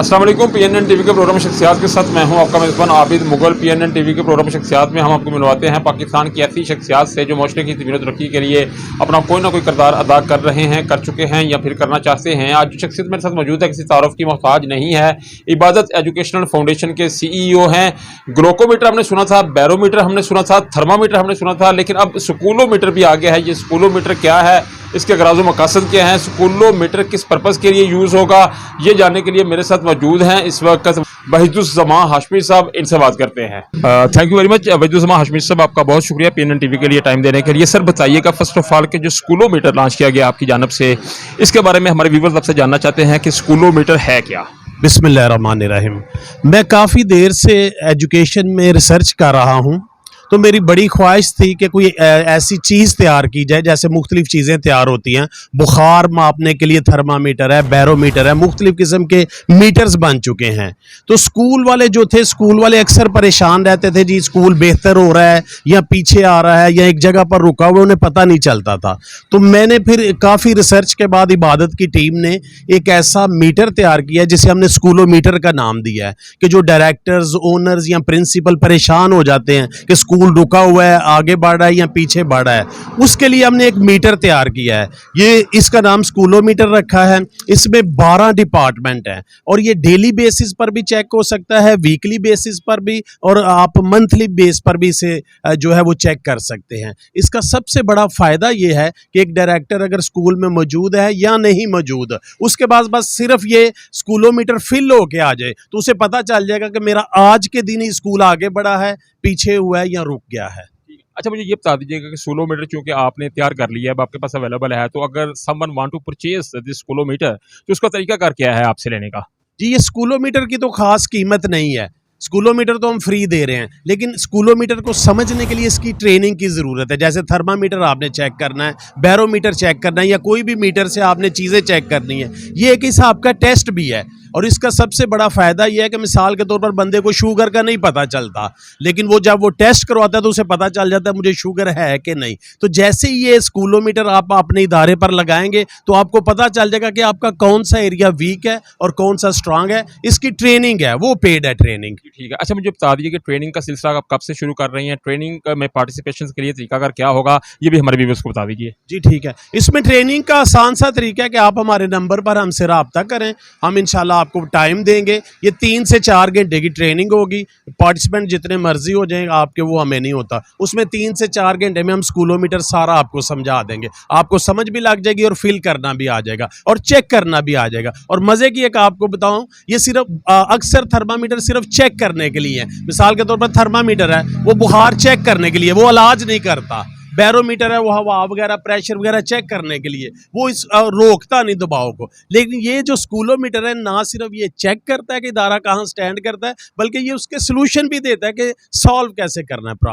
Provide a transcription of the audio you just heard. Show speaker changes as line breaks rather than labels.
अस्सलाम वालेकुम। PNN TV के प्रोग्राम शख्सियात के साथ मैं हूं आपका मेज़बान आबिद मुगल। PNN टीवी के प्रोग्राम शख्सियात में हम आपको मिलवाते हैं पाकिस्तान की ऐसी शख्सियात से जो माशरे की तमीर तरक्की के लिए अपना कोई ना कोई किरदार अदा कर रहे हैं, कर चुके हैं या फिर करना चाहते हैं। आज जो शख्सियत मेरे साथ मौजूद है किसी तारुफ की मोहताज नहीं है। इबादत एजुकेशनल फाउंडेशन के CEO हैं। ग्लूकोमीटर हमने सुना था, बैरोमीटर हमने सुना था, थर्मामीटर हमने सुना था, लेकिन अब स्कूलोमीटर भी आ गया है। ये स्कूलोमीटर क्या है, इसके गराज़ मकासद क्या हैं, स्कूलोमीटर किस पर्पज़ के लिए यूज़ होगा, ये जानने के लिए मेरे साथ मौजूद हैं इस वक्त वहीदुज़्ज़मा हाशमी साहब। इनसे बात करते हैं। Thank you very much Wahiduzzaman Hashmi साहब, आपका बहुत शुक्रिया PNN टीवी के लिए टाइम देने के लिए। सर बताइएगा फर्स्ट ऑफ ऑल कि जो स्कूलोमीटर लॉन्च किया गया आपकी जानब से, इसके बारे में हमारे व्यूअर्स आपसे जानना चाहते हैं कि स्कूलोमीटर है क्या।
बिस्मिल्लाहिर्रहमानिर्रहीम। मैं काफ़ी देर से एजुकेशन में रिसर्च कर रहा हूँ, तो मेरी बड़ी ख्वाहिश थी कि कोई ऐसी चीज़ तैयार की जाए। जैसे मुख्तलिफ़ चीज़ें तैयार होती हैं, बुखार मापने के लिए थर्मामीटर है, बैरोमीटर है, मुख्तलिफ़ किस्म के मीटर्स बन चुके हैं। तो स्कूल वाले जो थे, स्कूल वाले अक्सर परेशान रहते थे, जी स्कूल बेहतर हो रहा है या पीछे आ रहा है या एक जगह पर रुका हुआ, उन्हें पता नहीं चलता था। तो मैंने फिर काफ़ी रिसर्च के बाद इबादत की टीम ने एक ऐसा मीटर तैयार किया जिसे हमने स्कूलोमीटर का नाम दिया है, कि जो डायरेक्टर्स, ओनर्स या प्रिंसिपल परेशान हो जाते हैं कि स्कूल रुका हुआ है, आगे बढ़ रहा है या पीछे बढ़ रहा है, उसके लिए हमने एक मीटर तैयार किया है। ये इसका नाम स्कूलोमीटर रखा है। इसमें 12 डिपार्टमेंट हैं और ये डेली बेसिस पर भी चेक हो सकता है, वीकली बेसिस पर भी, और आप मंथली बेस पर भी इसे जो है वो चेक कर सकते हैं। इसका सबसे बड़ा फ़ायदा ये है कि एक डायरेक्टर अगर स्कूल में मौजूद है या नहीं मौजूद, उसके बाद बस सिर्फ ये स्कूलोमीटर फिल होके आ जाए तो उसे पता चल जाएगा कि मेरा आज के दिन ही स्कूल आगे बढ़ा है, पीछे हुआ है या रुक गया है।
अच्छा, मुझे ये बता दीजिएगा कि स्कूलोमीटर चूंकि आपने तैयार कर लिया है, अब आपके पास अवेलेबल है, तो अगर someone want to purchase this sclerometer तो उसका तरीका कर क्या है आपसे लेने का।
जी, ये स्कूलोमीटर की तो खास कीमत नहीं है। स्कूलोमीटर तो हम फ्री दे रहे हैं, लेकिन स्कूलोमीटर को समझने के लिए इसकी ट्रेनिंग की ज़रूरत है। जैसे थर्मामीटर आपने चेक करना है, बैरोमीटर चेक करना है, या कोई भी मीटर से आपने चीज़ें चेक करनी है, ये एक हिसाब का टेस्ट भी है। और इसका सबसे बड़ा फ़ायदा यह है कि मिसाल के तौर पर बंदे को शुगर का नहीं पता चलता, लेकिन वो जब वो टेस्ट करवाता है तो उसे पता चल जाता है मुझे शुगर है कि नहीं। तो जैसे ही ये स्कूलोमीटर आप अपने इदारे पर लगाएंगे तो आपको पता चल जाएगा कि आपका कौन सा एरिया वीक है और कौन सा स्ट्रांग है। इसकी ट्रेनिंग है, वो पेड है ट्रेनिंग।
ठीक है। अच्छा, मुझे बता दीजिए कि ट्रेनिंग का सिलसिला आप कब से शुरू कर रही हैं, ट्रेनिंग में पार्टिसिपेशन के लिए तरीकाकार क्या होगा, ये भी हमारे व्यूअर्स को बता दीजिए।
जी ठीक है। इसमें ट्रेनिंग का आसान सा तरीका है कि आप हमारे नंबर पर हमसे रब्ता करें, हम इंशाल्लाह आपको टाइम देंगे। ये 3 से 4 घंटे की ट्रेनिंग होगी। पार्टिसिपेंट जितने मर्जी हो जाएंगे आपके, वो हमें नहीं होता। उसमें 3 से 4 घंटे में हम स्कूलोमीटर सारा आपको समझा देंगे, आपको समझ भी लग जाएगी और फिल करना भी आ जाएगा और चेक करना भी आ जाएगा। और मज़े की एक आपको बताऊं, ये सिर्फ अक्सर थर्मामीटर सिर्फ चेक करने के लिए है। मिसाल के तौर पर थर्मामीटर है, वो बुखार चेक करने के लिए, वो इलाज नहीं करता। बैरोमीटर है, वो हवा वगैरह, प्रेशर वगैरह चेक करने के लिए, वो इस रोकता नहीं दबाव को। लेकिन ये जो स्कूलोमीटर है, ना सिर्फ ये चेक करता है कि इदारा कहाँ स्टैंड करता है, बल्कि ये उसके सलूशन भी देता है कि सॉल्व कैसे करना है प्रॉब्लम।